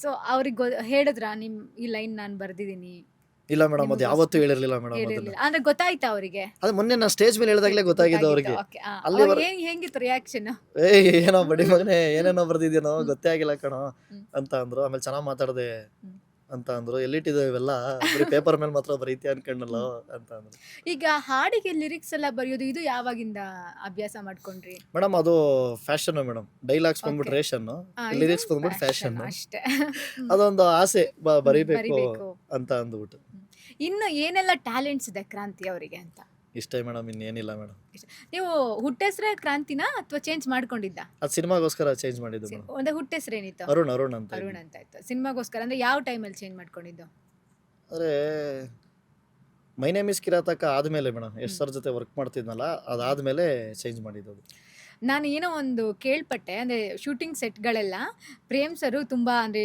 So ಅವ್ರಿಗೆ ಹೇಳಿದ್ರಾ ಈ line ನಾನು ಬರ್ದಿದ್ದೀನಿ ಇಲ್ಲ ಮೇಡಮ್, ಅದು ಯಾವತ್ತೂ ನಿಮಗೋಸ್ಕರ? ಹೇಳಿರ್ಲಿಲ್ಲ ಮೇಡಮ್ ಅದನ್ನ. ಹೇಳಿರ್ಲಿಲ್ಲ ಅಂದ್ರೆ ಗೊತ್ತಾಯ್ತಾ ಅವರಿಗೆ? ಅದು ಮೊನ್ನೆ ನಾನು ಸ್ಟೇಜ್ ಮೇಲೆ ಹೇಳಿದಾಗಲೇ ಗೊತ್ತಾಗಿದ್ದು ಗೊತ್ತಾಗಿತ್ತು. ಅವ್ರಿಗೆ. ಓಕೆ. ಅಲ್ಲಿ ಅವಾಗ ಹೆಂಗಿತ್ತು ರಿಯಾಕ್ಷನ್? ಏನೋ ಬಡಿ ಮಗನೇ ಏನೇನೋ ಬರ್ದಿದ್ಯೇನೋ ಗೊತ್ತೇ ಆಗಿಲ್ಲ ಕಣೋ ಹ್ಮ್. ಅಂತ ಅಂದ್ರು. ಆಮೇಲೆ ಚೆನ್ನಾಗ್ ಮಾತಾಡ್ದೆ ಹ್ಮ್. ಅಂತ ಅಂದ್ರು. ಎಲ್ಲಿಟ್ಟಿದೆ ಇವೆಲ್ಲ, ಬರೀ ಪೇಪರ್ ಮೇಲೆ ಮಾತ್ರ ಬರೀತೀಯ ಅನ್ಕೊಂಡಲ್ಲ ಅಂತ ಅಂದ್ರು. ಈಗ ಹಾಡಿಗೆ ಲಿರಿಕ್ಸ್ ಎಲ್ಲ ಬರೆಯೋದು ಇದು ಯಾವಾಗಿಂದ ಅಭ್ಯಾಸ ಮಾಡ್ಕೊಂಡ್ರಿ? ಮೇಡಮ್ ಅದು ಫ್ಯಾಷನ್ ಮೇಡಮ್. ಡೈಲಾಗ್ಸ್ ಬಂದ್ಬಿಟ್ಟು Okay. ರೇಷನ್, ಇದು ಲಿರಿಕ್ಸ್ ಬಂದ್ಬಿಟ್ಟು ಫ್ಯಾಷನ್. ಅಷ್ಟೇ. ಅದೊಂದು ಆಸೆ ಬರಿಬೇಕು ಬರಿಬೇಕು. ಅಂತ ಅಂದ್ಬಿಟ್ಟು. ಇನ್ನು ಏನೆಲ್ಲ ಟ್ಯಾಲೆಂಟ್ಸ್ ಇದೆ ಕ್ರಾಂತಿ ಅವರಿಗೆ ಅಂತ? ಇಷ್ಟೇ ಮೇಡಮ್, ಇನ್ನೇನಿಲ್ಲ ಮೇಡಮ್. ನೀವು ಹುಟ್ಟೆಸ್ರೆ ಕ್ರಾಂತಿನ ಅಥವಾ ಚೇಂಜ್ ಮಾಡ್ಕೊಂಡಿದ್ದ? ಅದು ಸಿನಿಮಾಗೋಸ್ಕರ ಚೇಂಜ್ ಮಾಡಿದ್ದು ಮೇಡಮ್. ಒಂದು ಹುಟ್ಟೆಸ್ರೇನಿತ್ತು? ಅರುಣ್ ಅಂತ. ಅರುಣ್ ಅಂತ ಇತ್ತು. ಸಿನಿಮಾಗೋಸ್ಕರ ಅಂದ್ರೆ ಯಾವ ಟೈಮಲ್ಲಿ ಚೇಂಜ್ ಮಾಡ್ಕೊಂಡಿದ್ದು? ಅಂದ್ರೆ ಮೈ ನೇಮ್ ಇಸ್ ಕಿರಾತಕ ಆದ್ಮೇಲೆ ಮೇಡಮ್ ಯಶ್ ಸರ್ ಜೊತೆ ವರ್ಕ್ ಮಾಡ್ತಿದ್ನಲ್ಲ, ಅದಾದ್ಮೇಲೆ ಚೇಂಜ್ ಮಾಡಿದ್ದು. ನಾನು ಏನೋ ಒಂದು ಕೇಳ್ಪಟ್ಟೆ, ಅಂದರೆ ಶೂಟಿಂಗ್ ಸೆಟ್ಗಳೆಲ್ಲ ಪ್ರೇಮ್ ಸರು ತುಂಬ ಅಂದರೆ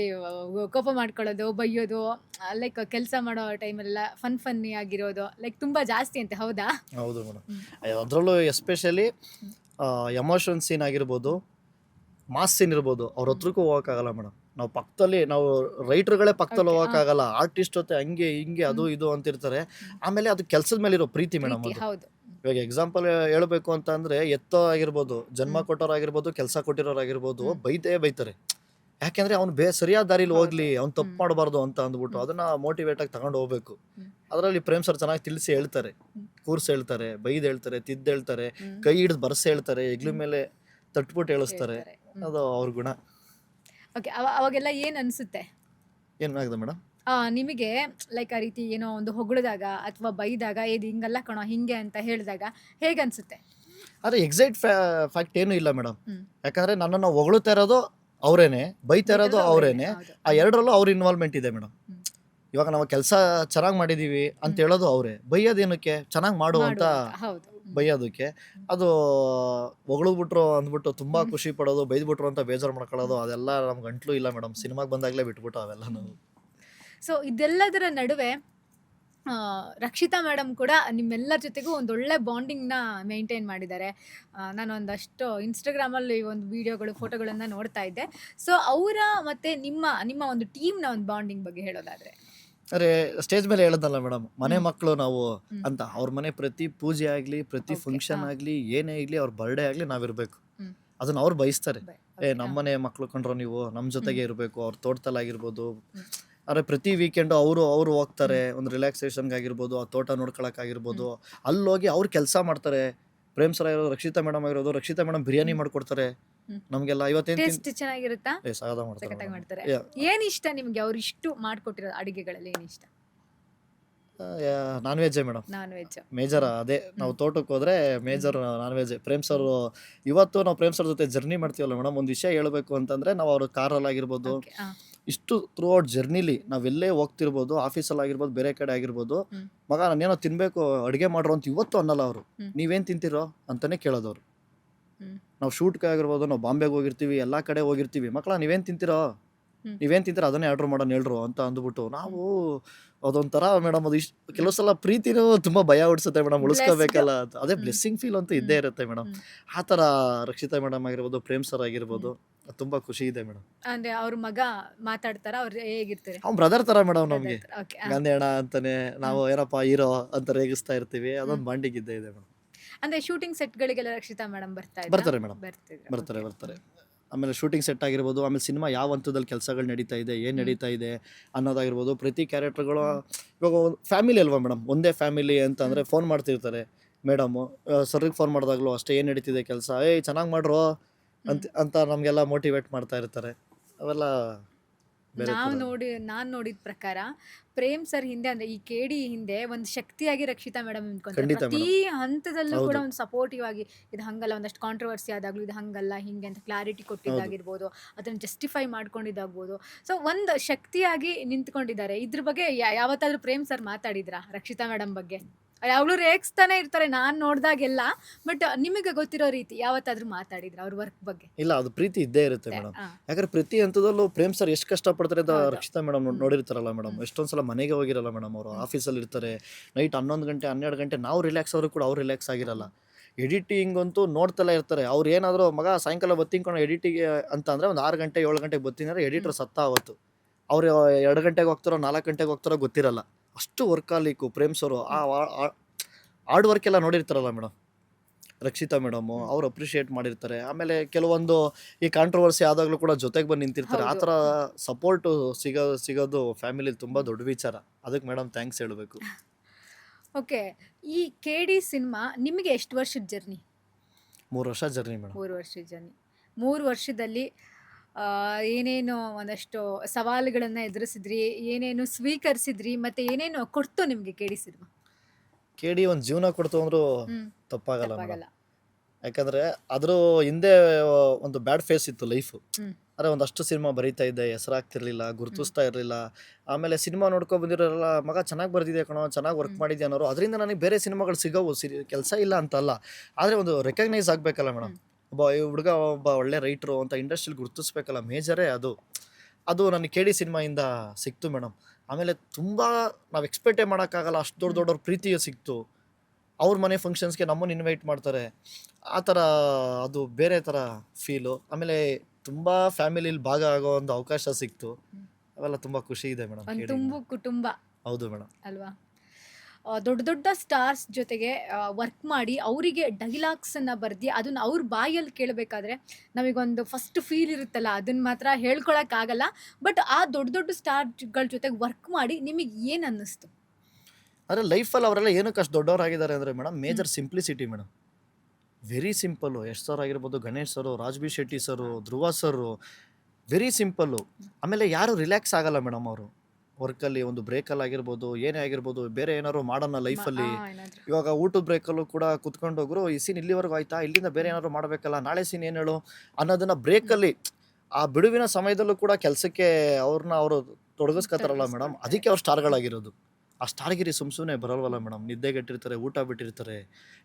ಕೋಪ ಮಾಡ್ಕೊಳ್ಳೋದು, ಬೈಯೋದು, ಲೈಕ್ ಕೆಲಸ ಮಾಡೋ ಟೈಮಲ್ಲೆಲ್ಲ ಫನ್ನಿ ಆಗಿರೋದು ಲೈಕ್ ತುಂಬ ಜಾಸ್ತಿ ಅಂತೆ, ಹೌದಾ? ಹೌದು ಮೇಡಮ್. ಅದರಲ್ಲೂ ಎಸ್ಪೆಷಲಿ ಎಮೋಷನ್ ಸೀನ್ ಆಗಿರ್ಬೋದು, ಮಾಸ್ ಸೀನ್ ಇರ್ಬೋದು, ಅವ್ರ ಹತ್ರಕ್ಕೂ ಹೋಗೋಕ್ಕಾಗಲ್ಲ ಮೇಡಮ್. ನಾವು ಪಕ್ಕದಲ್ಲಿ, ನಾವು ರೈಟರ್ಗಳೇ ಪಕ್ಕದಲ್ಲಿ Okay, ಹೋಗೋಕ್ಕಾಗಲ್ಲ. ಆರ್ಟಿಸ್ಟ್ ಜೊತೆ ಹಂಗೆ ಹಿಂಗೆ ಅದು ಇದು ಅಂತಿರ್ತಾರೆ. ಆಮೇಲೆ ಅದು ಕೆಲಸದ ಮೇಲೆ ಇರೋ ಪ್ರೀತಿ ಮೇಡಮ್. ಪ್ರೀತಿ, ಅದು ಹೌದು. ಇವಾಗ ಎಕ್ಸಾಂಪಲ್ ಹೇಳಬೇಕು ಅಂತ ಅಂದ್ರೆ, ಎತ್ತೋ ಆಗಿರ್ಬೋದು, ಜನ್ಮ ಕೊಟ್ಟೋರಾಗಿರ್ಬೋದು, ಕೆಲಸ ಕೊಟ್ಟಿರೋರಾಗಿರ್ಬೋದು, ಬೈತಾರೆ. ಯಾಕೆಂದ್ರೆ ಅವ್ನು ಸರಿಯಾದ ದಾರಿಲಿ ಹೋಗ್ಲಿ, ಅವ್ನು ತಪ್ಪು ಮಾಡಬಾರ್ದು ಅಂತ ಅಂದ್ಬಿಟ್ಟು ಅದನ್ನ ಮೋಟಿವೇಟ್ ಆಗಿ ತಗೊಂಡು ಹೋಗ್ಬೇಕು. ಅದರಲ್ಲಿ ಪ್ರೇಮ್ ಸರ್ ಚೆನ್ನಾಗಿ ತಿಳಿಸಿ ಹೇಳ್ತಾರೆ, ಕೂರ್ಸಿ ಹೇಳ್ತಾರೆ, ಬೈದ್ ಹೇಳ್ತಾರೆ, ತಿದ್ದು ಹೇಳ್ತಾರೆ, ಕೈ ಹಿಡಿದು ಬರ್ಸಿ ಹೇಳ್ತಾರೆ, ಹೆಗ್ಲ ಮೇಲೆ ತಟ್ಬಿಟ್ಟು ಹೇಳಿಸ್ತಾರೆ. ಅದು ಅವ್ರ ಗುಣ. ಓಕೆ, ಅವಾಗೆಲ್ಲ ಏನು ಅನಿಸುತ್ತೆ ಏನಾಗಿದೆ ಮೇಡಮ್? ನಿಮಗೆ? ಲೈಕ್ ಆ ರೀತಿ ಏನೋ ಒಂದು ಹೊಗಳಿದಾಗ ಅಥವಾ ಬೈದಾಗ ಇದು ಹಿಂಗಲ್ಲ ಕಣೋ ಹಿಂಗೆ ಅಂತ ಹೇಳಿದಾಗ ಹೇಗೆ ಅನ್ಸುತ್ತೆ? ಆದ್ರೆ ಎಕ್ಸೈಟ್ ಫ್ಯಾಕ್ಟ್ ಏನು ಇಲ್ಲ ಮೇಡಮ್. ಹ್ಮ್. ಯಾಕಂದ್ರೆ ನನ್ನನ್ನು ಹೊಗಳುತ್ತಾ ಇರೋದು ಅವರೇನೆ, ಬೈತಾ ಇರೋದು ಅವರೇನೆ. ಹೌದು. ಆ ಎರಡರಲ್ಲೂ ಅವ್ರ ಇನ್ವಾಲ್ವ್ಮೆಂಟ್ ಇದೆ ಮೇಡಮ್. ಹ್ಮ್. ಇವಾಗ ನಾವು ಕೆಲಸ ಚೆನ್ನಾಗಿ ಮಾಡಿದೀವಿ ಅಂತ ಹೇಳೋದು ಅವರೇ, ಬೈಯೋದೇನಕ್ಕೆ ಚೆನ್ನಾಗಿ ಮಾಡು ಅಂತ ಹೌದು. ಬೈಯೋದಕ್ಕೆ. ಅದು ಹೊಗಳ್ಬಿಟ್ರು ಅಂದ್ಬಿಟ್ಟು ತುಂಬಾ ಖುಷಿ ಪಡೋದು, ಬೈದ್ಬಿಟ್ರು ಅಂತ ಬೇಜಾರು ಮಾಡ್ಕೊಳ್ಳೋದು, ಅದೆಲ್ಲ ನಮ್ಗೆ ಗಂಟ್ಲು ಇಲ್ಲ ಮೇಡಮ್. ಸಿನಿಮಾಗೆ ಬಂದಾಗಲೇ ಬಿಟ್ಬಿಟ್ಟು ಅವೆಲ್ಲ ನಾವು. ಸೊ ಇದೆಲ್ಲದರ ನಡುವೆ ರಕ್ಷಿತಾ ಮೇಡಮ್ ಕೂಡ ನಿಮ್ಮೆಲ್ಲರ ಜೊತೆಗೂ ಒಂದೊಳ್ಳೆ ಬಾಂಡಿಂಗ್ನ ಮೇಂಟೈನ್ ಮಾಡಿದ್ದಾರೆ. ನಾನು ಒಂದಷ್ಟು ಇನ್ಸ್ಟಾಗ್ರಾಮಲ್ಲಿ ಒಂದು ವಿಡಿಯೋಗಳು, ಫೋಟೋಗಳನ್ನು ನೋಡ್ತಾ ಇದ್ದೆ. ಸೊ ಅವರ ಮತ್ತು ನಿಮ್ಮ ಒಂದು ಟೀಮ್ನ ಒಂದು ಬಾಂಡಿಂಗ್ ಬಗ್ಗೆ ಹೇಳೋದಾದರೆ? ಅರೆ ಸ್ಟೇಜ್ ಮೇಲೆ ಹೇಳೋದಲ್ಲ ಮೇಡಮ್, ಮನೆ ಮಕ್ಕಳು ನಾವು ಅಂತ. ಅವ್ರ ಮನೆ ಪ್ರತಿ ಪೂಜೆ ಆಗಲಿ, ಪ್ರತಿ ಫಂಕ್ಷನ್ ಆಗಲಿ, ಏನೇ ಆಗಲಿ, ಅವ್ರ ಬರ್ಡೇ ಆಗಲಿ ನಾವಿರಬೇಕು. ಅದನ್ನ ಅವ್ರು ಬಯಸ್ತಾರೆ. ನಮ್ಮನೆ ಮಕ್ಕಳು ಕಂಡ್ರು ನೀವು ನಮ್ಮ ಜೊತೆಗೆ ಇರಬೇಕು. ಅವ್ರ ತೋಟದಲ್ಲಾಗಿರ್ಬೋದು, ಆದರೆ ಪ್ರತಿ ವೀಕೆಂಡು ಅವರು ಹೋಗ್ತಾರೆ ಒಂದು ರಿಲ್ಯಾಕ್ಸೇಷನ್ಗೆ ಆಗಿರ್ಬೋದು, ಆ ತೋಟ ನೋಡ್ಕೊಳಕ್ಕಾಗಿರ್ಬೋದು, ಅಲ್ಲಿ ಹೋಗಿ ಅವ್ರು ಕೆಲಸ ಮಾಡ್ತಾರೆ. ಪ್ರೇಮ್ ಸರ್ ಆಗಿರೋದು, ರಕ್ಷಿತಾ ಮೇಡಮ್ ಆಗಿರೋದು, ರಕ್ಷಿತಾ ಮೇಡಮ್ ಬಿರಿಯಾನಿ ಮಾಡ್ಕೊಡ್ತಾರೆ ನಮಗೆಲ್ಲ. ಇವತ್ತೇನು ಟೇಸ್ಟ್ ಚೆನ್ನಾಗಿರುತ್ತಾ? ಸಾಗದ ಮಾಡ್ತಾರೆ ಸಖತ್ತಾಗಿ madam. ಮಾಡ್ತಾರೆ. Yeah. ಏನು ಇಷ್ಟ ನಿಮಗೆ ಅವ್ರು ಇಷ್ಟು ಮಾಡ್ಕೊಟ್ಟಿರೋ ಅಡುಗೆಗಳಲ್ಲಿ? ಏನು ಇಷ್ಟ? ನಾನ್ ವೆಜ್ಜೇ ಮೇಡಮ್. Non veg. ಮೇಜರ್ ಅದೇ, ನಾವು ತೋಟಕ್ಕೆ ಹೋದ್ರೆ major non veg. Prem sir ಇವತ್ತು ನಾವು ಪ್ರೇಮ್ ಸರ್ ಜೊತೆ ಜರ್ನಿ ಮಾಡ್ತೀವಲ್ಲ ಮೇಡಮ್, ಒಂದು ವಿಷಯ ಹೇಳಬೇಕು ಅಂತಂದ್ರೆ, ನಾವು ಅವ್ರ ಕಾರಲ್ಲಿ ಆಗಿರ್ಬೋದು, ಇಷ್ಟು ಥ್ರೂ ಔಟ್ ಜರ್ನಿಲಿ ನಾವೆಲ್ಲೇ ಹೋಗ್ತಿರ್ಬೋದು, ಆಫೀಸಲ್ಲಿ ಆಗಿರ್ಬೋದು, ಬೇರೆ ಕಡೆ ಆಗಿರ್ಬೋದು, ಮಗ ನಾನೇನೋ ತಿನ್ಬೇಕು ಅಡುಗೆ ಮಾಡ್ರು ಅಂತ ಇವತ್ತು ಅನ್ನಲ್ಲ ಅವರು. ನೀವೇನು ತಿಂತೀರೋ ಅಂತಾನೆ ಕೇಳೋದವ್ರು. ನಾವು ಶೂಟ್ಗೆ ಆಗಿರ್ಬೋದು, ನಾವು ಬಾಂಬೆಗೆ ಹೋಗಿರ್ತೀವಿ, ಎಲ್ಲ ಕಡೆ ಹೋಗಿರ್ತೀವಿ, ಮಕ್ಕಳ ನೀವೇನು ತಿಂತೀರೋ ಅದನ್ನೇ ಆರ್ಡ್ರ್ ಮಾಡೋಣ ಹೇಳ್ರು ಅಂತ ಅಂದ್ಬಿಟ್ಟು ನಾವು. ಅದೊಂಥರ ಮೇಡಮ್, ಅದು ಕೆಲವು ಸಲ ಪ್ರೀತಿನೂ ತುಂಬ ಭಯ ಹುಡ್ಸುತ್ತೆ ಮೇಡಮ್, ಉಳಿಸ್ಕೋಬೇಕಲ್ಲ ಅಂತ. ಅದೇ ಬ್ಲೆಸ್ಸಿಂಗ್ ಫೀಲ್ ಅಂತೂ ಇದ್ದೇ ಇರುತ್ತೆ ಮೇಡಮ್. ಆ ಥರ ರಕ್ಷಿತಾ ಮೇಡಮ್ ಆಗಿರ್ಬೋದು, ಪ್ರೇಮ್ ಸರ್ ಆಗಿರ್ಬೋದು, ತುಂಬ ಖುಷಿ ಇದೆ ಮೇಡಮ್. ಅಂದ್ರೆ ಅವ್ರ ಮಗ ಮಾತಾಡ್ತಾರ, ಅವ್ರು ಹೇಗಿರ್ತಾರೆ? ಅವ್ನು ಬ್ರದರ್ ಥರ ಮೇಡಮ್ ನಮಗೆ. ಓಕೆ. ಗಂಧೆ ಅಣ್ಣ ಅಂತಾನೆ, ನಾವು ಏನಪ್ಪ ಹೀರೋ ಅಂತ ರೇಗಿಸ್ತಾ ಇರ್ತೀವಿ. ಅದೊಂದು ಬಾಂಡಿಂಗ್ ಇದ್ದೇ ಇದೆ ಮೇಡಮ್. ಅಂದ್ರೆ ಶೂಟಿಂಗ್ ಸೆಟ್ಗಳಿಗೆಲ್ಲ ರಕ್ಷಿತಾ ಮೇಡಮ್ ಬರ್ತಾರೆ ಮೇಡಮ್, ಬರ್ತಾರೆ. ಆಮೇಲೆ ಶೂಟಿಂಗ್ ಸೆಟ್ ಆಗಿರ್ಬೋದು, ಆಮೇಲೆ ಸಿನಿಮಾ ಯಾವ ಹಂತದಲ್ಲಿ ಕೆಲಸಗಳು ನಡೀತಾ ಇದೆ, ಏನು ನಡೀತಾ ಇದೆ ಅನ್ನೋದಾಗಿರ್ಬೋದು, ಪ್ರತಿ ಕ್ಯಾರೆಕ್ಟರ್ಗಳು. ಇವಾಗ ಫ್ಯಾಮಿಲಿ ಅಲ್ವಾ ಮೇಡಮ್, ಒಂದೇ ಫ್ಯಾಮಿಲಿ ಅಂತ ಅಂದರೆ ಫೋನ್ ಮಾಡ್ತಿರ್ತಾರೆ ಮೇಡಮು. ಸರ್ರಿಗೆ ಫೋನ್ ಮಾಡಿದಾಗಲೂ ಅಷ್ಟೇ, ಏನು ನಡೀತಿದೆ ಕೆಲಸ, ಚೆನ್ನಾಗಿ ಮಾಡ್ರು ಅಂತ ನಮಗೆಲ್ಲ ಮೋಟಿವೇಟ್ ಮಾಡ್ತಾ ಇರ್ತಾರೆ. ಅವೆಲ್ಲ ನಾನು ನೋಡಿದ ಪ್ರಕಾರ ಪ್ರೇಮ್ ಸರ್ ಹಿಂದೆ, ಅಂದ್ರೆ ಈ KD ಹಿಂದೆ ಒಂದು ಶಕ್ತಿಯಾಗಿ ರಕ್ಷಿತಾ ಮೇಡಮ್ ನಿಂತ್ಕೊಂತಾರೆ. ಖಂಡಿತ ಪ್ರತಿ ಹಂತದಲ್ಲೂ ಕೂಡ ಒಂದು ಸಪೋರ್ಟಿವ್ ಆಗಿ, ಇದು ಹಂಗಲ್ಲ, ಒಂದಷ್ಟು ಕಾಂಟ್ರವರ್ಸಿ ಆದಾಗ್ಲೂ ಇದು ಹಂಗಲ್ಲ ಹಿಂಗೆ ಅಂತ ಕ್ಲಾರಿಟಿ ಕೊಟ್ಟಿದ್ದಾಗಿರ್ಬೋದು, ಅದನ್ನು ಜಸ್ಟಿಫೈ ಮಾಡ್ಕೊಂಡಿದ್ದಾಗ್ಬೋದು. ಸೊ ಒಂದು ಶಕ್ತಿಯಾಗಿ ನಿಂತ್ಕೊಂಡಿದ್ದಾರೆ. ಇದ್ರ ಬಗ್ಗೆ ಯಾವತ್ತಾದ್ರೂ ಪ್ರೇಮ್ ಸರ್ ಮಾತಾಡಿದ್ರಾ ರಕ್ಷಿತಾ ಮೇಡಮ್ ಬಗ್ಗೆ? ಯಾವಾಗಲೂ ರೇಗಿಸ್ತಾನೆ ಇರ್ತಾರೆ ನಾನು ನೋಡಿದಾಗೆಲ್ಲ, ಬಟ್ ನಿಮಗೆ ಗೊತ್ತಿರೋ ರೀತಿ ಯಾವತ್ತಾದ್ರೂ ಮಾತಾಡಿದ್ರ ಅವ್ರ ವರ್ಕ್ ಬಗ್ಗೆ? ಇಲ್ಲ, ಅದು ಪ್ರೀತಿ ಇದ್ದೇ ಇರುತ್ತೆ ಮೇಡಮ್. ಯಾಕಂದ್ರೆ ಪ್ರತಿ ಹಂತದಲ್ಲೂ ಪ್ರೇಮ್ ಸರ್ ಎಷ್ಟು ಕಷ್ಟಪಡ್ತಾರೆ ಅಂತ ರಕ್ಷಿತಾ ಮೇಡಮ್ ನೋಡಿರ್ತಾರಲ್ಲ ಮೇಡಮ್. ಎಷ್ಟೊಂದ್ಸಲ ಮನೆಗೆ ಹೋಗಿರಲ್ಲ ಮೇಡಮ್, ಅವರು ಆಫೀಸಲ್ಲಿ ಇರ್ತಾರೆ. ನೈಟ್ 11 ಗಂಟೆ 12 ಗಂಟೆ ನಾವು ರಿಲ್ಯಾಕ್ಸ್ ಆದ್ರೂ ಕೂಡ ಅವ್ರು ರಿಲ್ಯಾಕ್ಸ್ ಆಗಿರಲ್ಲ. ಎಡಿಟಿಂಗ್ ಅಂತೂ ನೋಡ್ತಲೇ ಇರ್ತಾರೆ. ಅವ್ರು ಏನಾದರೂ ಮಗ ಸಾಯಂಕಾಲ ಬತ್ತಿಂಕೊಂಡು ಎಡಿಟಿಂಗ್ ಅಂತ ಅಂದರೆ ಒಂದು 6 ಗಂಟೆ 7 ಗಂಟೆಗೆ ಬತ್ತೀನಿ ಅಂದರೆ ಎಡಿಟರ್ ಸತ್ತ ಅವತ್ತು. ಅವರು 2 ಗಂಟೆಗೆ ಹೋಗ್ತಾರೋ 4 ಗಂಟೆಗೆ ಹೋಗ್ತಾರೋ ಗೊತ್ತಿರಲ್ಲ. ಅಷ್ಟು ವರ್ಕಾಲಿಕ್ಕು ಪ್ರೇಮ್ಸ್ ಅವರು. ಹಾರ್ಡ್ ವರ್ಕ್ ಎಲ್ಲ ನೋಡಿರ್ತಾರಲ್ಲ ಮೇಡಮ್, ರಕ್ಷಿತಾ ಮೇಡಮು ಅವ್ರು ಅಪ್ರಿಷಿಯೇಟ್ ಮಾಡಿರ್ತಾರೆ. ಆಮೇಲೆ ಕೆಲವೊಂದು ಈ ಕಾಂಟ್ರವರ್ಸಿ ಆದಾಗಲೂ ಕೂಡ ಜೊತೆಗೆ ಬಂದು ನಿಂತಿರ್ತಾರೆ. ಆ ಹೌದು. ಥರ ಸಪೋರ್ಟು ಸಿಗೋದು ಫ್ಯಾಮಿಲಿಲಿ ತುಂಬ ದೊಡ್ಡ ವಿಚಾರ. ಅದಕ್ಕೆ ಮೇಡಮ್ ಥ್ಯಾಂಕ್ಸ್ ಹೇಳಬೇಕು. ಓಕೆ. ಈ ಕೆ.ಡಿ. ಸಿನಿಮಾ ನಿಮಗೆ ಎಷ್ಟು ವರ್ಷದ ಜರ್ನಿ? 3 ವರ್ಷ ಜರ್ನಿ ಮೇಡಮ್. 3 ವರ್ಷದ ಜರ್ನಿ. 3 ವರ್ಷದಲ್ಲಿ ಏನೇನು ಒಂದಷ್ಟು ಸವಾಲುಗಳನ್ನ ಎದುರಿಸಿದ್ರಿ, ಏನೇನು ಸ್ವೀಕರಿಸಿದ್ರಿ, ಮತ್ತೆ ಏನೇನು ಕೊಡ್ತು ನಿಮಗೆ ಕೆ.ಡಿ. ಸಿನಿಮಾ? ಕೇಳಿ ಒಂದು ಜೀವನ ಕೊಡ್ತು ಅಂದ್ರೂ ಹ್ಮ್. ತಪ್ಪಾಗಲ್ಲ ಮೇಡಮ್. ತಪ್ಪಾಗಲ್ಲ. ಯಾಕಂದರೆ ಅದ್ರ ಹಿಂದೆ ಒಂದು ಬ್ಯಾಡ್ ಫೇಸ್ ಇತ್ತು ಲೈಫು. ಹ್ಮ್. ಅಂದರೆ ಒಂದಷ್ಟು ಸಿನಿಮಾ ಬರೀತಾ ಇದ್ದೆ, ಹೆಸರಾಗ್ತಿರ್ಲಿಲ್ಲ, ಗುರುತಿಸ್ತಾ ಇರಲಿಲ್ಲ. ಆಮೇಲೆ ಸಿನಿಮಾ ನೋಡ್ಕೊಂಡು ಬಂದಿರೋರೆಲ್ಲ ಮಗ ಚೆನ್ನಾಗಿ ಬರ್ದಿದೆ ಕಣೋ, ಚೆನ್ನಾಗಿ ವರ್ಕ್ ಮಾಡಿದ್ದೆ ಅನ್ನೋರು. ಅದರಿಂದ ನನಗೆ ಬೇರೆ ಸಿನಿಮಾಗಳು ಸಿಗೋವು, ಕೆಲಸ ಇಲ್ಲ ಅಂತಲ್ಲ. ಆದರೆ ಒಂದು ರೆಕಗ್ನೈಸ್ ಆಗಬೇಕಲ್ಲ ಮೇಡಮ್. ಈ ಹುಡುಗ ಒಬ್ಬ ಒಳ್ಳೆ ರೈಟ್ರು ಅಂತ ಇಂಡಸ್ಟ್ರಿಲಿ ಗುರುತಿಸ್ಬೇಕಲ್ಲ, ಮೇಜರೇ ಅದು. ಅದು ನನಗೆ ಕೆ.ಡಿ. ಸಿನಿಮಾಯಿಂದ ಸಿಕ್ತು ಮೇಡಮ್. ಆಮೇಲೆ ತುಂಬ ನಾವು ಎಕ್ಸ್ಪೆಕ್ಟೇ ಮಾಡೋಕ್ಕಾಗಲ್ಲ, ಅಷ್ಟು ದೊಡ್ಡವ್ರ ಪ್ರೀತಿಯು ಸಿಕ್ತು. ಅವ್ರ ಮನೆ ಫಂಕ್ಷನ್ಸ್ಗೆ ನಮ್ಮನ್ನು ಇನ್ವೈಟ್ ಮಾಡ್ತಾರೆ. ಆ ಥರ ಅದು ಬೇರೆ ಥರ ಫೀಲು. ಆಮೇಲೆ ತುಂಬ ಫ್ಯಾಮಿಲಿಲಿ ಭಾಗ ಆಗೋ ಒಂದು ಅವಕಾಶ ಸಿಕ್ತು. ಅವೆಲ್ಲ ತುಂಬ ಖುಷಿ ಇದೆ ಮೇಡಮ್. ಒಂದು ತುಂಬು ಕುಟುಂಬ ಹೌದು ಮೇಡಮ್. ಅಲ್ವಾ? ದೊಡ್ಡ ದೊಡ್ಡ ಸ್ಟಾರ್ಸ್ ಜೊತೆಗೆ ವರ್ಕ್ ಮಾಡಿ ಅವರಿಗೆ ಡೈಲಾಗ್ಸನ್ನು ಬರ್ದು ಅದನ್ನ ಅವ್ರ ಬಾಯಲ್ಲಿ ಕೇಳಬೇಕಾದ್ರೆ ನಮಗೊಂದು ಫಸ್ಟ್ ಫೀಲ್ ಇರುತ್ತಲ್ಲ, ಅದನ್ನ ಮಾತ್ರ ಹೇಳ್ಕೊಳಕ್ಕಾಗಲ್ಲ. ಬಟ್ ಆ ದೊಡ್ಡ ದೊಡ್ಡ ಸ್ಟಾರ್ಗಳ ಜೊತೆಗೆ ವರ್ಕ್ ಮಾಡಿ ನಿಮಗೆ ಏನು ಅನ್ನಿಸ್ತು? ಆದರೆ ಲೈಫಲ್ಲಿ ಅವರೆಲ್ಲ ಏನಕ್ಕೆ ಅಷ್ಟು ದೊಡ್ಡವರಾಗಿದ್ದಾರೆ ಅಂದರೆ madam, major simplicity madam. Very simple. Yash sir ಆಗಿರ್ಬೋದು, ಗಣೇಶ್ ಸರು, ರಾಜ್ ಬಿ ಶೆಟ್ಟಿ ಸರು, ಧ್ರುವ ಸರು, ವೆರಿ ಸಿಂಪಲ್ಲು. ಆಮೇಲೆ ಯಾರು ರಿಲ್ಯಾಕ್ಸ್ ಆಗಲ್ಲ ಮೇಡಮ್ ಅವರು ವರ್ಕಲ್ಲಿ. ಒಂದು ಬ್ರೇಕಲ್ಲಿ ಆಗಿರ್ಬೋದು, ಏನೇ ಆಗಿರ್ಬೋದು, ಬೇರೆ ಏನಾದ್ರು ಮಾಡೋಣ ಲೈಫಲ್ಲಿ. ಏನಾದ್ರು ಇವಾಗ ಊಟದ ಬ್ರೇಕಲ್ಲೂ ಕೂಡ ಕುತ್ಕೊಂಡು ಹೋಗ್ರು, ಈ ಸೀನ್ ಇಲ್ಲಿವರೆಗೂ ಆಯ್ತಾ, ಇಲ್ಲಿಂದ ಬೇರೆ ಏನಾದ್ರು ಮಾಡಬೇಕಲ್ಲ, ನಾಳೆ ಸೀನ್ ಏನು ಹೇಳು ಅನ್ನೋದನ್ನ ಬ್ರೇಕಲ್ಲಿ, ಆ ಬಿಡುವಿನ ಸಮಯದಲ್ಲೂ ಕೂಡ ಕೆಲಸಕ್ಕೆ ಅವರು ತೊಡಗಿಸ್ಕೊತಾರಲ್ಲ ಮೇಡಮ್. ಅದಕ್ಕೆ ಅವ್ರು ಸ್ಟಾರ್ಗಳಾಗಿರೋದು. ಆ ಸ್ಟಾರ್ಗಿರಿ ಸುಮ್ಮನೆ ಬರಲ್ವಲ್ಲ ಮೇಡಮ್. ನಿದ್ದೆಗೆಟ್ಟಿರ್ತಾರೆ, ಊಟ ಬಿಟ್ಟಿರ್ತಾರೆ,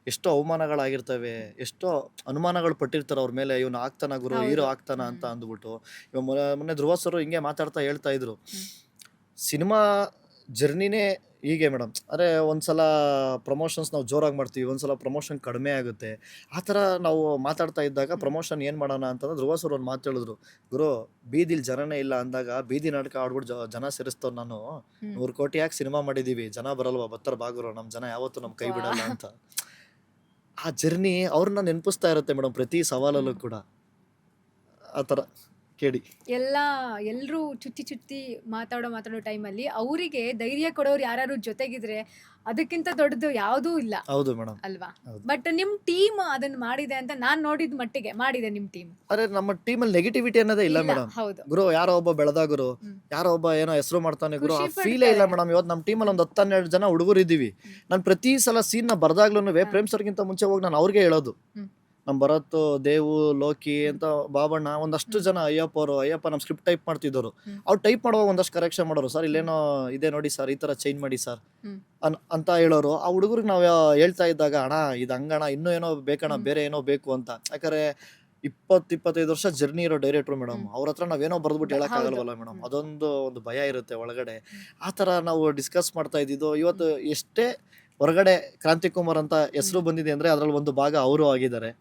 ಎಷ್ಟೋ ಅವಮಾನಗಳಾಗಿರ್ತವೆ, ಎಷ್ಟೋ ಅನುಮಾನಗಳು ಪಟ್ಟಿರ್ತಾರೆ ಅವ್ರ ಮೇಲೆ. ಇವನು ಆಗ್ತಾನ ಗುರು, ಹೀರೋ ಆಗ್ತಾನ ಅಂತ ಅಂದ್ಬಿಟ್ಟು. ಇವಾಗ ಮೊನ್ನೆ ಧ್ರುವ ಸರು ಹಿಂಗೆ ಮಾತಾಡ್ತಾ ಹೇಳ್ತಾ ಇದ್ರು, ಸಿನಿಮಾ ಜರ್ನಿನೇ ಹೀಗೆ ಮೇಡಮ್. ಅಂದರೆ ಒಂದ್ಸಲ ಪ್ರಮೋಷನ್ಸ್ ನಾವು ಜೋರಾಗಿ ಮಾಡ್ತೀವಿ, ಒಂದ್ಸಲ ಪ್ರಮೋಷನ್ ಕಡಿಮೆ ಆಗುತ್ತೆ. ಆ ಥರ ನಾವು ಮಾತಾಡ್ತಾ ಇದ್ದಾಗ ಪ್ರಮೋಷನ್ ಏನು ಮಾಡೋಣ ಅಂತಂದ್ರೆ ಧ್ರುವ ಸರ್ ಒಂದು ಮಾತು ಹೇಳಿದ್ರು, ಗುರು ಬೀದಿಲಿ ಜನನೇ ಇಲ್ಲ ಅಂದಾಗ ಬೀದಿ ನಾಟಕ ಆಡ್ಬಿಟ್ಟು ಜನ ಸೇರಿಸ್ತವ್ರು ನಾನು. 100 ಕೋಟಿ ಯಾಕೆ ಸಿನಿಮಾ ಮಾಡಿದ್ದೀವಿ, ಜನ ಬರಲ್ವಾ, ಬತ್ತರ ಬಾಗುರು, ನಮ್ಮ ಜನ ಯಾವತ್ತೂ ನಮ್ಮ ಕೈ ಬಿಡಲ್ಲ ಅಂತ. ಆ ಜರ್ನಿ ಅವ್ರನ್ನ ನೆನಪಿಸ್ತಾ ಇರುತ್ತೆ ಮೇಡಮ್ ಪ್ರತಿ ಸವಾಲಲ್ಲೂ ಕೂಡ. ಆ ಥರ ಕೇಳಿ ಎಲ್ಲರೂ ಚುಚ್ಚಿ ಮಾತಾಡೋ ಟೈಮಲ್ಲಿ ಅವರಿಗೆ ಧೈರ್ಯ ಕೊಡೋರು ಯಾರು ಜೊತೆಗಿದ್ರೆ ಅದಕ್ಕಿಂತ ದೊಡ್ಡದು ಯಾವುದೂ ಇಲ್ಲ. ಹೌದು ಮೇಡಮ್. ಅಲ್ವಾ? ಹೌದು. ಬಟ್ ನಿಮ್ ಟೀಮ್ ಅದನ್ನ ಮಾಡಿದೆ ಅಂತ ನಾನ್ ನೋಡಿದ ಮಟ್ಟಿಗೆ ಮಾಡಿದೆ ನಿಮ್ ಟೀಮ್. ಅರೆ ನಮ್ಮ ಟೀಮಲ್ಲಿ ನೆಗೆಟಿವಿಟಿ ಅನ್ನೋದೇ ಇಲ್ಲ ಮೇಡಮ್. ಹೌದು. ಗುರು ಯಾರೋ ಒಬ್ಬ ಬೆಳೆದ ಗುರು, ಯಾರೋ ಒಬ್ಬ ಏನೋ ಹೆಸರು ಮಾಡ್ತಾನೆ ಗುರು, ಆ ಖುಷಿ ಫೀಲೇ ಇಲ್ಲ ಮೇಡಮ್. ಇವತ್ತು ನಮ್ಮ ಟೀಮಲ್ಲಿ ಒಂದು 10-12 ಜನ ಹುಡುಗರು ಇದ್ದೀವಿ. ನಾನು ಪ್ರತಿ ಸಲ ಸೀನ್ನ ಬರ್ದಾಗ್ಲೂ ಪ್ರೇಮ್ ಸರ್ಗಿಂತ ಮುಂಚೆ ಹೋಗಿ ನಾನು ಅವ್ರಿಗೆ ಹೇಳೋದು, ನಮ್ಮ ಭರತ್, ದೇವು, ಲೋಕಿ ಅಂತ ಬಾಬಣ್ಣ, ಒಂದಷ್ಟು ಜನ, ಅಯ್ಯಪ್ಪ ನಮ್ಮ ಸ್ಕ್ರಿಪ್ಟ್ ಟೈಪ್ ಮಾಡ್ತಿದ್ದವರು. ಅವ್ರು ಟೈಪ್ ಮಾಡುವಾಗ ಒಂದಷ್ಟು ಕರೆಕ್ಷನ್ ಮಾಡೋರು, ಸರ್ ಇಲ್ಲೇನೋ ಇದೆ ನೋಡಿ ಸರ್, ಈ ಥರ ಚೇಂಜ್ ಮಾಡಿ ಸರ್ ಅಂತ ಹೇಳೋರು. ಆ ಹುಡುಗರಿಗೆ ನಾವು ಹೇಳ್ತಾ ಇದ್ದಾಗ, ಅಣ್ಣ ಇದು ಹಂಗಣ, ಇನ್ನೂ ಏನೋ ಬೇಕಣ್ಣ, ಬೇರೆ ಏನೋ ಬೇಕು ಅಂತ. ಯಾಕಂದ್ರೆ 20-25 ವರ್ಷ ಜರ್ನಿ ಇರೋ ಡೈರೆಕ್ಟ್ರು ಮೇಡಮ್, ಅವ್ರ ಹತ್ರ ನಾವೇನೋ ಬರ್ದ್ಬಿಟ್ಟು ಹೇಳೋಕ್ಕಾಗಲ್ವಲ್ಲ ಮೇಡಮ್. ಅದೊಂದು ಭಯ ಇರುತ್ತೆ ಒಳಗಡೆ. ಆ ಥರ ನಾವು ಡಿಸ್ಕಸ್ ಮಾಡ್ತಾ ಇದ್ದಿದ್ದು. ಇವತ್ತು ಎಷ್ಟೇ ಹೊರಗಡೆ ಕ್ರಾಂತಿ ಕುಮಾರ್ ಅಂತ ಹೆಸರು ಬಂದಿದೆ ಅಂದರೆ ಅದರಲ್ಲಿ ಒಂದು ಭಾಗ ಅವರು ಆಗಿದ್ದಾರೆ.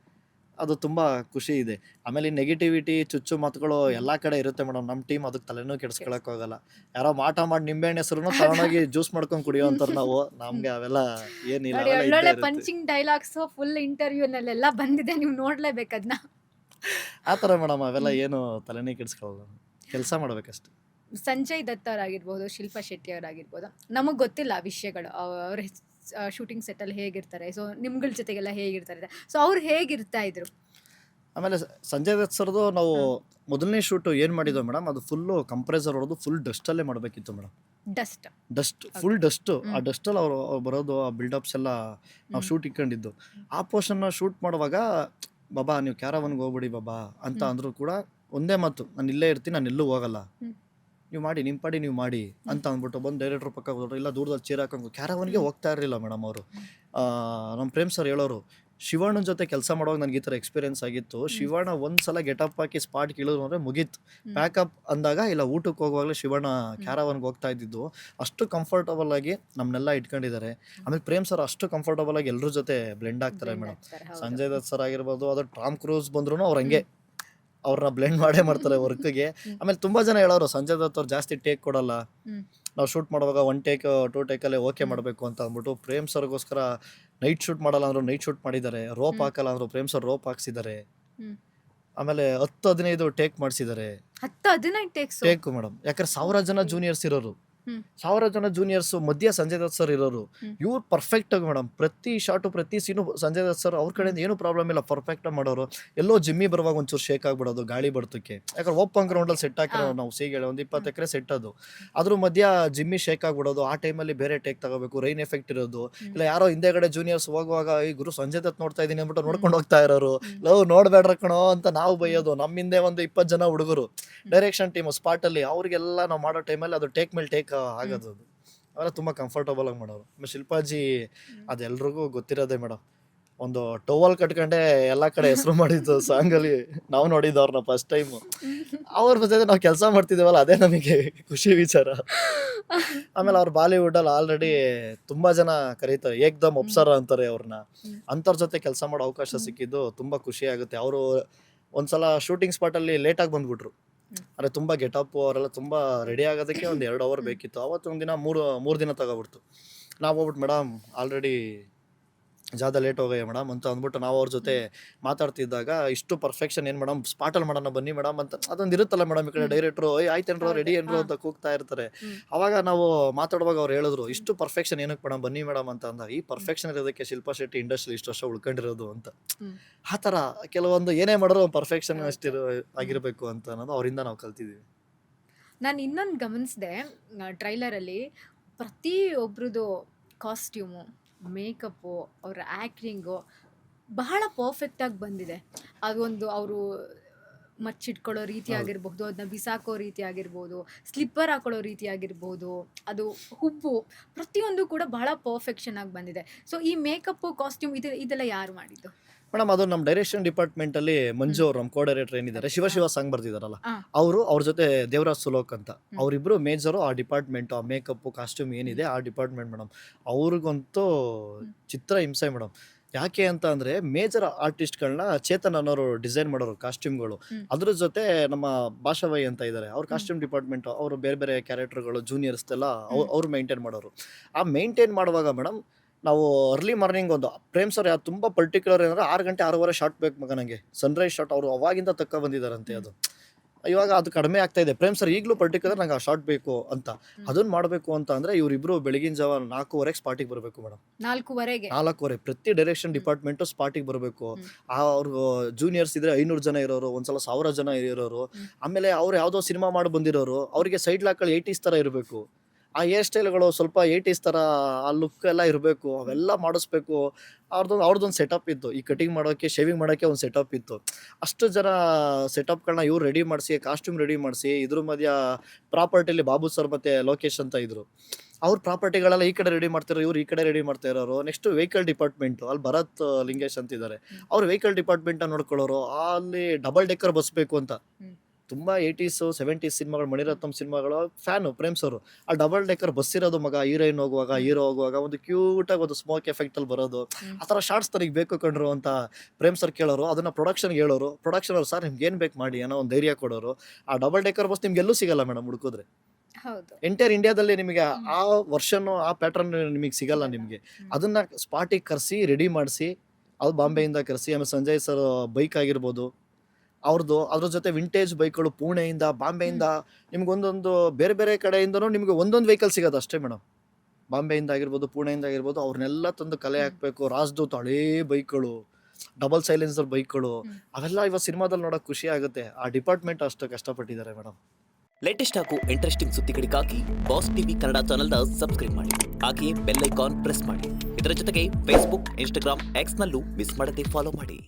ಅದು ತುಂಬ ಖುಷಿ ಇದೆ. ಆಮೇಲೆ ಈ ನೆಗೆಟಿವಿಟಿ, ಚುಚ್ಚು ಮಾತುಗಳು ಎಲ್ಲ ಕಡೆ ಇರುತ್ತೆ ಮೇಡಮ್. ನಮ್ಮ ಟೀಮ್ ಅದಕ್ಕೆ ತಲೆನೂ ಕೆಡಿಸ್ಕೊಳಕ್ ಹೋಗಲ್ಲ. ಯಾರೋ ಮಾಟ ಮಾಡಿ ನಿಂಬೆಹಣ್ಣು ಹೆಸರು ತಗೊಂಡೋಗಿ ಜ್ಯೂಸ್ ಮಾಡ್ಕೊಂಡು ಕುಡಿಯೋ ಅಂತಾರೆ ನಾವು. ನಮ್ಗೆ ಅವೆಲ್ಲ ಏನಿಲ್ಲ, ಒಳ್ಳೊಳ್ಳೆ ಪಂಚಿಂಗ್ ಡೈಲಾಗ್ಸ್ ಫುಲ್ ಇಂಟರ್ವ್ಯೂನಲ್ಲೆಲ್ಲ ಬಂದಿದೆ, ನೀವು ನೋಡ್ಲೇಬೇಕು ಅದನ್ನ. ಆ ಥರ ಮೇಡಮ್. ಅವೆಲ್ಲ ಏನು ತಲೆನೇ ಕೆಡಿಸ್ಕೊಳ್ಳಲ್ಲ, ಕೆಲಸ ಮಾಡ್ಬೇಕಷ್ಟೆ. ಸಂಜಯ್ ದತ್ ಅವರಾಗಿರ್ಬೋದು, ಶಿಲ್ಪಾ ಶೆಟ್ಟಿ ಅವರಾಗಿರ್ಬೋದು, ನಮಗೆ ಗೊತ್ತಿಲ್ಲ ಆ ವಿಷಯಗಳು. ಅವ್ರ ಶೂಟಿಂಗ್ ಸೆಟ್ಟಲ್ಲಿ ಹೇಗಿರ್ತಾರೆ, ಸೊ ನಿಮ್ಗಳ ಜೊತೆಗೆಲ್ಲ ಹೇಗಿರ್ತಾರೆ, ಸೊ ಅವ್ರು ಹೇಗಿರ್ತಾ ಇದ್ರು. ಆಮೇಲೆ ಸಂಜಯ್ ದತ್ ಸರ್ದು ನಾವು ಮೊದಲನೇ ಶೂಟು ಏನು ಮಾಡಿದ್ವಿ ಮೇಡಮ್, ಅದು ಫುಲ್ಲು ಕಂಪ್ರೆಸರ್ ಹೊಡೆದು ಫುಲ್ ಡಸ್ಟಲ್ಲೇ ಮಾಡಬೇಕಿತ್ತು ಮೇಡಮ್. Full dust. ಆ ಡಸ್ಟಲ್ಲಿ ಅವ್ರು ಬರೋದು, ಆ ಬಿಲ್ಡಪ್ಸ್ ಎಲ್ಲ ನಾವು ಶೂಟ್ ಇಟ್ಕೊಂಡಿದ್ದು. ಆ ಪೋರ್ಷನ್ನ ಶೂಟ್ ಮಾಡುವಾಗ, ಬಾಬಾ ನೀವು ಕ್ಯಾರವನ್ಗೆ ಹೋಗ್ಬಿಡಿ ಬಾಬಾ ಅಂತ ಅಂದರೂ ಕೂಡ ಒಂದೇ ಮಾತು, ನಾನು ಇಲ್ಲೇ ಇರ್ತೀನಿ, ನಾನು ಎಲ್ಲೂ ಹೋಗಲ್ಲ, ನೀವು ಮಾಡಿ ನಿಮ್ಮ ಪಾಡಿ ನೀವು ಮಾಡಿ ಅಂತ ಅಂದ್ಬಿಟ್ಟು ಬಂದು ಡೈರೆಕ್ಟ್ರ್ ಪಕ್ಕ ಹೋದ್ರು. ಇಲ್ಲ ದೂರದಲ್ಲಿ ಚೇರ್ ಹಾಕೊಂಡು ಕ್ಯಾರವನ್ಗೆ ಹೋಗ್ತಾ ಇರಲಿಲ್ಲ ಮೇಡಮ್ ಅವರು. ನಮ್ಮ ಪ್ರೇಮ್ ಸರ್ ಹೇಳೋರು, ಶಿವಣ್ಣನ ಜೊತೆ ಕೆಲಸ ಮಾಡುವಾಗ ನನಗೆ ಈ ಥರ ಎಕ್ಸ್ಪೀರಿಯನ್ಸ್ ಆಗಿತ್ತು. ಶಿವಣ್ಣ ಒಂದ್ಸಲ ಗೆಟಪ್ ಹಾಕಿ ಸ್ಪಾಟ್ ಇಳಿದ್ರು ಅಂದರೆ ಮುಗೀತು. ಪ್ಯಾಕಪ್ ಅಂದಾಗ ಇಲ್ಲ ಊಟಕ್ಕೆ ಹೋಗುವಾಗಲೇ ಶಿವಣ್ಣ ಕ್ಯಾರವನ್ಗೆ ಹೋಗ್ತಾ ಇದ್ದಿದ್ದು. ಅಷ್ಟು ಕಂಫರ್ಟಬಲ್ ಆಗಿ ನಮ್ಮನ್ನೆಲ್ಲ ಇಟ್ಕೊಂಡಿದ್ದಾರೆ. ಆಮೇಲೆ ಪ್ರೇಮ್ ಸರ್ ಅಷ್ಟು ಕಂಫರ್ಟಬಲ್ ಆಗಿ ಎಲ್ಲರ ಜೊತೆ ಬ್ಲೆಂಡ್ ಆಗ್ತಾರೆ ಮೇಡಮ್. ಸಂಜಯ್ ದತ್ ಸರ್ ಆಗಿರ್ಬೋದು, ಅದು ಟಾಮ್ ಕ್ರೂಸ್ ಬಂದ್ರು ಅವ್ರು ಹಂಗೆ ಅವ್ರನ್ನ ಬ್ಲೆಂಡ್ ಮಾಡೇ ಮಾಡ್ತಾರೆ ವರ್ಕ್ಗೆ. ಆಮೇಲೆ ತುಂಬಾ ಜನ ಹೇಳೋರು ಸಂಜಯ್ ದತ್ ಅವ್ರು ಜಾಸ್ತಿ ಟೇಕ್ ಕೊಡಲ್ಲ, ನಾವು ಶೂಟ್ ಮಾಡುವಾಗ 1 ಟೇಕ್ 2 ಟೇಕಲ್ಲೇ ಓಕೆ ಮಾಡಬೇಕು ಅಂತ ಅಂದ್ಬಿಟ್ಟು ಪ್ರೇಮ್ ಸರ್ಗೋಸ್ಕರ ನೈಟ್ ಶೂಟ್ ಮಾಡಲ್ಲ ಅಂದ್ರು ನೈಟ್ ಶೂಟ್ ಮಾಡಿದ್ದಾರೆ. ರೋಪ್ ಹಾಕಲ್ಲ ಅಂದ್ರು ಪ್ರೇಮ್ ಸರ್ ರೋಪ್ ಹಾಕ್ಸಿದ್ದಾರೆ. ಆಮೇಲೆ 10-15 ಟೇಕ್ ಮಾಡಿಸಿದ್ದಾರೆ. 10-15 ಟೇಕ್ ಮೇಡಮ್, ಯಾಕಂದ್ರೆ 1000 ಜನ ಜೂನಿಯರ್ಸ್ ಇರೋರು, 1000 ಜನ ಜೂನಿಯರ್ಸ್ ಮಧ್ಯ ಸಂಜಯ್ ದತ್ ಸರ್ ಇರೋರು. ಇವ್ರು ಪರ್ಫೆಕ್ಟ್ ಆಗಿ ಮೇಡಮ್ ಪ್ರತಿ ಶಾಟು ಪ್ರತಿ ಸೀನು ಸಂಜಯ್ ದತ್ ಸರ್ ಅವ್ರ ಕಡೆಯಿಂದ ಏನು ಪ್ರಾಬ್ಲಮ್ ಇಲ್ಲ, ಪರ್ಫೆಕ್ಟ್ ಆಗಿ ಮಾಡೋರು. ಎಲ್ಲೋ ಜಿಮ್ಮಿ ಬರುವಾಗ ಒಂಚೂರು ಶೇಕ್ ಆಗ್ಬಿಡೋದು ಗಾಳಿ ಬರ್ತಕ್ಕೆ, ಯಾಕಂದ್ರೆ ಓಪನ್ ಗ್ರೌಂಡ್ ಅಲ್ಲಿ ಸೆಟ್ ಹಾಕಿರೋ ನಾವು ಸೀಗೇಳಿ ಒಂದು 20 ಎಕರೆ ಸೆಟ್ ಅದು, ಅದ್ರ ಮಧ್ಯ ಜಿಮ್ಮಿ ಶೇಕ್ ಆಗ್ಬಿಡೋದು. ಆ ಟೈಮಲ್ಲಿ ಬೇರೆ ಟೇಕ್ ತಗೋಬೇಕು, ರೈನ್ ಎಫೆಕ್ಟ್ ಇರೋದು. ಇಲ್ಲ ಯಾರೋ ಹಿಂದೆಗಡೆ ಜೂನಿಯರ್ಸ್ ಹೋಗುವಾಗ ಈ ಗುರು ಸಂಜಯ್ ದತ್ ನೋಡ್ತಾ ಇದೀನಿ ಅಂದ್ಬಿಟ್ಟು ನೋಡ್ಕೊಂಡು ಹೋಗ್ತಾ ಇರೋರು. ಲವ್ ನೋಡ್ಬೇಡ್ರ ಕಣೋ ಅಂತ ನಾವು ಬೈಯೋದು. ನಮ್ಮ ಹಿಂದೆ ಒಂದು 20 ಜನ ಹುಡುಗರು ಡೈರೆಕ್ಷನ್ ಟೀಮ್ ಸ್ಪಾಟ್ ಅಲ್ಲಿ, ಅವ್ರಿಗೆಲ್ಲ ನಾವು ಮಾಡೋ ಟೈಮಲ್ಲಿ ಅದು ಟೇಕ್ ಮೇಲೆ ಟೇಕ್ ಆಗೋದು. ಅದು ಅವೆಲ್ಲ ತುಂಬಾ ಕಂಫರ್ಟಬಲ್ ಆಗಿ ಮಾಡೋರು. ಆಮೇಲೆ ಶಿಲ್ಪಾಜಿ ಅದೆಲ್ರಿಗೂ ಗೊತ್ತಿರೋದೇ ಮೇಡಮ್, ಒಂದು ಟವಲ್ ಕಟ್ಕೊಂಡೆ ಎಲ್ಲಾ ಕಡೆ ಹೆಸರು ಮಾಡಿದ್ದು ಸಾಂಗ್ ಅಲ್ಲಿ ನಾವು ನೋಡಿದ್ದು ಅವ್ರನ್ನ ಫಸ್ಟ್ ಟೈಮ್. ಅವ್ರ ಜೊತೆ ನಾವು ಕೆಲಸ ಮಾಡ್ತಿದ್ದೇವಲ್ಲ ಅದೇ ನಮಗೆ ಖುಷಿ ವಿಚಾರ. ಆಮೇಲೆ ಅವ್ರು ಬಾಲಿವುಡ್ ಅಲ್ಲಿ ಆಲ್ರೆಡಿ ತುಂಬಾ ಜನ ಕರೀತಾರೆ, ಏಕ್ದಮ್ ಅಪ್ಸರ ಅಂತಾರೆ ಅವ್ರನ್ನ. ಅಂತವ್ರ ಜೊತೆ ಕೆಲಸ ಮಾಡೋ ಅವಕಾಶ ಸಿಕ್ಕಿದ್ದು ತುಂಬಾ ಖುಷಿ ಆಗುತ್ತೆ. ಅವರು ಒಂದ್ಸಲ ಶೂಟಿಂಗ್ ಸ್ಪಾಟ್ ಅಲ್ಲಿ ಲೇಟ್ ಆಗಿ ಬಂದ್ಬಿಟ್ರು. ಅಂದ್ರೆ ತುಂಬಾ ಗೆಟಪ್ ಅವರೆಲ್ಲ ತುಂಬಾ ರೆಡಿ ಆಗೋದಕ್ಕೆ ಒಂದು 2 ಅವರ್ ಬೇಕಿತ್ತು. ಅವತ್ತೊಂದಿನ ಮೂರು ದಿನ ತಗೋಬಿಡ್ತು. ನಾವು ಹೋಗ್ಬಿಟ್ಟು ಮೇಡಮ್ ಆಲ್ರೆಡಿ ಜ್ಯಾದ ಲೇಟ್ ಹೋಗಯ್ಯ ಮೇಡಮ್ ಅಂತ ಅಂದ್ಬಿಟ್ಟು ನಾವು ಅವ್ರ ಜೊತೆ ಮಾತಾಡ್ತಿದ್ದಾಗ, ಇಷ್ಟು ಪರ್ಫೆಕ್ಷನ್ ಏನು ಮೇಡಮ್ ಸ್ಪಾಟಲ್ಲಿ ಮಾಡೋಣ ಬನ್ನಿ ಮೇಡಮ್ ಅಂತ ಅದೊಂದು ಇರುತ್ತಲ್ಲ ಮೇಡಮ್. ಈ ಕಡೆ ಡೈರೆಕ್ಟ್ರು ಆಯ್ತೇನ್ರೋ ರೆಡಿ ಏನ್ರೋ ಅಂತ ಕೂಗ್ತಾ ಇರ್ತಾರೆ. ಅವಾಗ ನಾವು ಮಾತಾಡುವಾಗ ಅವ್ರು ಹೇಳಿದ್ರು, ಇಷ್ಟು ಪರ್ಫೆಕ್ಷನ್ ಏನಕ್ಕೆ ಮೇಡಮ್ ಬನ್ನಿ ಮೇಡಮ್ ಅಂತ ಅಂದಾಗ, ಈ ಪರ್ಫೆಕ್ಷನ್ ಇರೋದಕ್ಕೆ ಶಿಲ್ಪಾ ಶೆಟ್ಟಿ ಇಂಡಸ್ಟ್ರಿ ಇಷ್ಟು ವರ್ಷ ಉಳ್ಕೊಂಡಿರೋದು ಅಂತ. ಆ ಥರ ಕೆಲವೊಂದು ಏನೇ ಮಾಡಿದ್ರು ಪರ್ಫೆಕ್ಷನ್ ಅಷ್ಟಿರೋ ಆಗಿರಬೇಕು ಅಂತ ಅನ್ನೋದು ಅವರಿಂದ ನಾವು ಕಲ್ತಿದ್ದೀವಿ. ನಾನು ಇನ್ನೊಂದು ಗಮನಿಸಿದೆ, ಟ್ರೈಲರಲ್ಲಿ ಪ್ರತಿಯೊಬ್ರದ್ದು ಕಾಸ್ಟ್ಯೂಮು, ಮೇಕಪ್ಪು, ಅವರ ಆ್ಯಕ್ಟಿಂಗು ಬಹಳ ಪರ್ಫೆಕ್ಟಾಗಿ ಬಂದಿದೆ. ಅದೊಂದು ಅವರು ಮಚ್ಚಿಟ್ಕೊಳ್ಳೋ ರೀತಿ ಹೌದು. ಆಗಿರ್ಬೋದು, ಅದನ್ನ ಬಿಸಾಕೋ ರೀತಿ ಆಗಿರ್ಬೋದು, ಸ್ಲಿಪ್ಪರ್ ಹಾಕೊಳ್ಳೋ ರೀತಿ ಆಗಿರ್ಬೋದು, ಅದು ಹುಬ್ಬು ಪ್ರತಿಯೊಂದು ಕೂಡ ಬಹಳ ಪರ್ಫೆಕ್ಷನ್ ಆಗಿ ಬಂದಿದೆ. ಸೊ ಈ ಮೇಕಪ್ಪು ಕಾಸ್ಟ್ಯೂಮ್ ಇದೆಲ್ಲ ಯಾರು ಮಾಡಿದ್ದು? ಮೇಡಮ್ ಅದು ನಮ್ಮ ಡೈರೆಕ್ಷನ್ ಡಿಪಾರ್ಟ್ಮೆಂಟ್ ಅಲ್ಲಿ ಮಂಜು ಅವ್ರು ನಮ್ಮ ಕೋ ಡೈರೆಕ್ಟರ್ ಏನಿದ್ದಾರೆ, ಶಿವ ಸಾಂಗ್ ಬರ್ದಿದಾರಲ್ಲ ಆ, ಅವರು, ಅವ್ರ ಜೊತೆ ದೇವರಾಜ್ ಸುಲೋಕ್ ಅಂತ, ಅವರಿಬ್ರು ಮೇಜರು ಆ ಡಿಪಾರ್ಟ್ಮೆಂಟ್, ಆ ಮೇಕಪ್ ಕಾಸ್ಟ್ಯೂಮ್ ಏನಿದೆ ಆ ಡಿಪಾರ್ಟ್ಮೆಂಟ್ ಮೇಡಮ್. ಅವ್ರಿಗಂತೂ ಚಿತ್ರ ಹಿಂಸೆ ಮೇಡಮ್. ಯಾಕೆ ಅಂತ ಅಂದ್ರೆ ಮೇಜರ್ ಆರ್ಟಿಸ್ಟ್ಗಳನ್ನ ಚೇತನ್ ಅನ್ನೋರು ಡಿಸೈನ್ ಮಾಡೋರು ಕಾಸ್ಟ್ಯೂಮ್ಗಳು. ಹ್ಮ್. ಅದ್ರ ಜೊತೆ ನಮ್ಮ ಭಾಷಾವೈ ಅಂತ ಇದ್ದಾರೆ, ಅವ್ರ ಕಾಸ್ಟ್ಯೂಮ್ ಡಿಪಾರ್ಟ್ಮೆಂಟ್, ಅವರು ಬೇರೆ ಬೇರೆ ಕ್ಯಾರೆಕ್ಟರ್ಗಳು ಜೂನಿಯರ್ಸ್ ಎಲ್ಲ ಅವ್ರು ಮೇಂಟೈನ್ ಮಾಡೋರು. ಆ ಮೇಂಟೈನ್ ಮಾಡುವಾಗ ಮೇಡಮ್ ನಾವು ಅರ್ಲಿ ಮಾರ್ನಿಂಗ್ ಒಂದು ಪ್ರೇಮ್ ಸರ್ ಯಾವ್ದು ತುಂಬ ಪರ್ಟಿಕ್ಯುಲರ್ ಏನಂದ್ರೆ 6 ಗಂಟೆ 6:15 ಶಾರ್ಟ್ ಬೇಕು ಮಗ ನನಗೆ, ಸನ್ರೈಸ್ ಶಾರ್ಟ್ ಅವರು ಅವಾಗಿಂದ ತಕ್ಕ ಬಂದಿದ್ದಾರಂತೆ. ಅದು ಇವಾಗ ಅದು ಕಡಿಮೆ ಆಗ್ತಾ ಇದೆ. ಪ್ರೇಮ್ ಸರ್ ಈಗಲೂ ಪರ್ಟಿಕ್ಯುಲರ್ ನಂಗೆ ಆ ಶಾರ್ಟ್ ಬೇಕು ಅಂತ. ಅದನ್ನ ಮಾಡಬೇಕು ಅಂತ ಅಂದ್ರೆ ಇವರಿಬ್ರು ಬೆಳಗಿನ ಜಾವ 4:15 ಸ್ಪಾಟಿಗೆ ಬರಬೇಕು ಮೇಡಮ್. 4:15 4:15 ಪ್ರತಿ ಡೈರೆಕ್ಷನ್ ಡಿಪಾರ್ಟ್ಮೆಂಟು ಸ್ಪಾಟಿಗೆ ಬರಬೇಕು. ಅವ್ರು ಜೂನಿಯರ್ಸ್ ಇದ್ರೆ 500 ಜನ ಇರೋರು, ಒಂದ್ಸಲ 1000 ಜನ ಇರೋರು. ಆಮೇಲೆ ಅವ್ರು ಯಾವುದೋ ಸಿನಿಮಾ ಮಾಡಿ ಬಂದಿರೋರು, ಅವರಿಗೆ ಸೈಡ್ ಲಾಕಲ್ಲಿ 80s ಥರ ಇರಬೇಕು. ಆ ಹೇರ್ ಸ್ಟೈಲ್ಗಳು ಸ್ವಲ್ಪ 80s ಥರ ಆ ಲುಕ್ ಎಲ್ಲ ಇರಬೇಕು, ಅವೆಲ್ಲ ಮಾಡಿಸ್ಬೇಕು. ಅವ್ರದ್ದೊಂದು ಸೆಟಪ್ ಇತ್ತು, ಈ ಕಟಿಂಗ್ ಮಾಡೋಕ್ಕೆ ಶೇವಿಂಗ್ ಮಾಡೋಕ್ಕೆ ಒಂದು ಸೆಟಪ್ ಇತ್ತು. ಅಷ್ಟು ಜನ ಸೆಟಪ್ಗಳನ್ನ ಇವ್ರು ರೆಡಿ ಮಾಡಿಸಿ, ಕಾಸ್ಟ್ಯೂಮ್ ರೆಡಿ ಮಾಡಿಸಿ, ಇದ್ರ ಮಧ್ಯ ಪ್ರಾಪರ್ಟಿಲಿ ಬಾಬು ಸರ್ ಮತ್ತು ಲೋಕೇಶ್ ಅಂತ ಇದ್ರು, ಅವ್ರ ಪ್ರಾಪರ್ಟಿಗಳೆಲ್ಲ ಈ ಕಡೆ ರೆಡಿ ಮಾಡ್ತಿರೋ, ಇವ್ರು ಈ ಕಡೆ ರೆಡಿ ಮಾಡ್ತಾ ಇರೋರು. ನೆಕ್ಸ್ಟ್ ವೆಹಿಕಲ್ ಡಿಪಾರ್ಟ್ಮೆಂಟು ಅಲ್ಲಿ ಭರತ್ ಲಿಂಗೇಶ್ ಅಂತಿದ್ದಾರೆ, ಅವ್ರು ವೆಹಿಕಲ್ ಡಿಪಾರ್ಟ್ಮೆಂಟ್ನ ನೋಡ್ಕೊಳ್ಳೋರು. ಅಲ್ಲಿ ಡಬಲ್ ಡೆಕ್ಕರ್ ಬಸ್ ಬೇಕು ಅಂತ. ತುಂಬ 80s 70s ಸಿನಿಮಾಗಳು, ಮಣಿರತ್ನಂ ಸಿನಿಮಾಗಳು ಫ್ಯಾನು ಪ್ರೇಮ್ ಸರ್. ಆ ಡಬಲ್ ಡೆಕ್ಕರ್ ಬಸ್ ಇರೋದು ಮಗ, ಹೀರೋಯಿನ್ ಹೋಗುವಾಗ ಹೀರೋ ಹೋಗುವಾಗ ಒಂದು ಕ್ಯೂಟಾಗಿ ಒಂದು ಸ್ಮೋಕ್ ಎಫೆಕ್ಟಲ್ಲಿ ಬರೋದು. ಆ ಥರ ಶಾರ್ಟ್ಸ್ ನನಗೆ ಬೇಕು ಕಂಡ್ರು ಅಂತ ಪ್ರೇಮ್ ಸರ್ ಕೇಳೋರು. ಅದನ್ನು ಪ್ರೊಡಕ್ಷನ್ಗೆ ಹೇಳೋರು. ಪ್ರೊಡಕ್ಷನ್ ಅವ್ರು ಸರ್ ನಿಮ್ಗೆ ಏನು ಬೇಕು ಮಾಡಿ ಅನ್ನೋ ಒಂದು ಧೈರ್ಯ ಕೊಡೋರು. ಆ ಡಬಲ್ ಡೆಕ್ಕರ್ ಬಸ್ ನಿಮ್ಗೆ ಎಲ್ಲೂ ಸಿಗಲ್ಲ ಮೇಡಮ್ ಹುಡುಕಿದ್ರೆ. ಹೌದು. ಎಂಟೈರ್ ಇಂಡಿಯಾದಲ್ಲಿ ನಿಮಗೆ ಆ ವರ್ಷನ್ನು ಆ ಪ್ಯಾಟರ್ನ್ ನಿಮಗೆ ಸಿಗಲ್ಲ ನಿಮಗೆ. ಅದನ್ನ ಸ್ಪಾಟಿಗೆ ಕರೆಸಿ ರೆಡಿ ಮಾಡಿಸಿ, ಅದು ಬಾಂಬೆಯಿಂದ ಕರೆಸಿ. ಆಮೇಲೆ ಸಂಜಯ್ ಸರ್ ಬೈಕ್ ಆಗಿರ್ಬೋದು ಅವ್ರದ್ದು, ಅದ್ರ ಜೊತೆ ವಿಂಟೇಜ್ ಬೈಕ್ಗಳು ಪುಣೆಯಿಂದ ಬಾಂಬೆಯಿಂದ ನಿಮ್ಗೆ ಒಂದೊಂದು ಬೇರೆ ಬೇರೆ ಕಡೆಯಿಂದನೂ ನಿಮಗೆ ಒಂದೊಂದು ವೆಹಿಕಲ್ ಸಿಗೋದು ಅಷ್ಟೇ ಮೇಡಮ್. ಬಾಂಬೆಯಿಂದ ಆಗಿರ್ಬೋದು, ಪುಣೆಯಿಂದ ಆಗಿರ್ಬೋದು, ಅವ್ರನ್ನೆಲ್ಲ ತಂದು ಕಲೆ ಹಾಕಬೇಕು. ರಾಜ್ದೂತ್ ಹಳೇ ಬೈಕ್ಗಳು, ಡಬಲ್ ಸೈಲೆನ್ಸರ್ ಬೈಕ್ಗಳು, ಅವೆಲ್ಲ ಇವಾಗ ಸಿನಿಮಾದಲ್ಲಿ ನೋಡೋಕೆ ಖುಷಿ ಆಗುತ್ತೆ. ಆ ಡಿಪಾರ್ಟ್ಮೆಂಟ್ ಅಷ್ಟು ಕಷ್ಟಪಟ್ಟಿದ್ದಾರೆ ಮೇಡಮ್. ಲೇಟೆಸ್ಟ್ ಹಾಗೂ ಇಂಟ್ರೆಸ್ಟಿಂಗ್ ಸುದ್ದಿಗಳಿಗಾಗಿ ಬಾಸ್ ಟಿವಿ ಕನ್ನಡ ಚಾನೆಲ್ನ ಸಬ್ಸ್ಕ್ರೈಬ್ ಮಾಡಿ. ಹಾಗೆಯೇ ಬೆಲ್ ಐಕಾನ್ ಪ್ರೆಸ್ ಮಾಡಿ. ಇದರ ಜೊತೆಗೆ ಫೇಸ್ಬುಕ್, ಇನ್ಸ್ಟಾಗ್ರಾಮ್, ಎಕ್ಸ್ನಲ್ಲೂ ಮಿಸ್ ಮಾಡದೆ ಫಾಲೋ ಮಾಡಿ.